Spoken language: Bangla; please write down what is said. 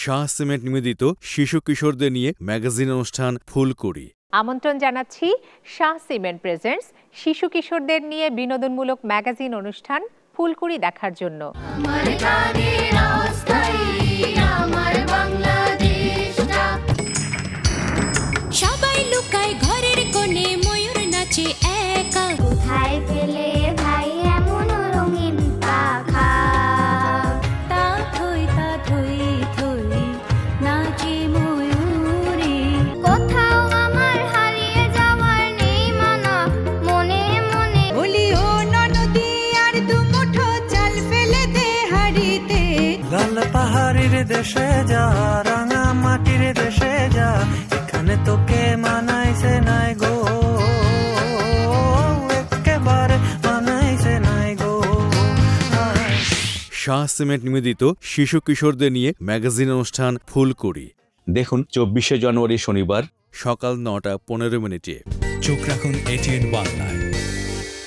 শাহ সিমেন্ট নিবেদিত শিশু কিশোরদের নিয়ে ম্যাগাজিন অনুষ্ঠান ফুলকুড়ি। আমন্ত্রণ জানাচ্ছি শাহ সিমেন্ট প্রেজেন্টস শিশু কিশোরদের নিয়ে বিনোদনমূলক ম্যাগাজিন অনুষ্ঠান ফুলকুড়ি দেখার জন্য। সবাই লুকায় ঘরের কোণে, ময়ূর নাচে একা। কোথায় পেলে ভাই এমন রঙিন পাখা? তা থই থই নাচে ময়ূরে। কোথাও আমার হারিয়ে যাওয়ার নেই মানা, মনে মনে বলি ও ননদী, আর দু মুঠো চাল ফেলে দে হাড়িতে। লাল পাহাড়ের দেশে যা, রাঙা মাটির দেশে যা, এখানে তোকে মানাইছে নাই গো, একেবারে মানাইছে নাই গো। শাহ সিমেন্ট নিবেদিত শিশু কিশোরদের নিয়ে ম্যাগাজিন অনুষ্ঠান ফুলকুড়ি দেখুন 24শে জানুয়ারি শনিবার সকাল 9টা 15 মিনিটে। চোখ রাখুন ATN বাংলায়।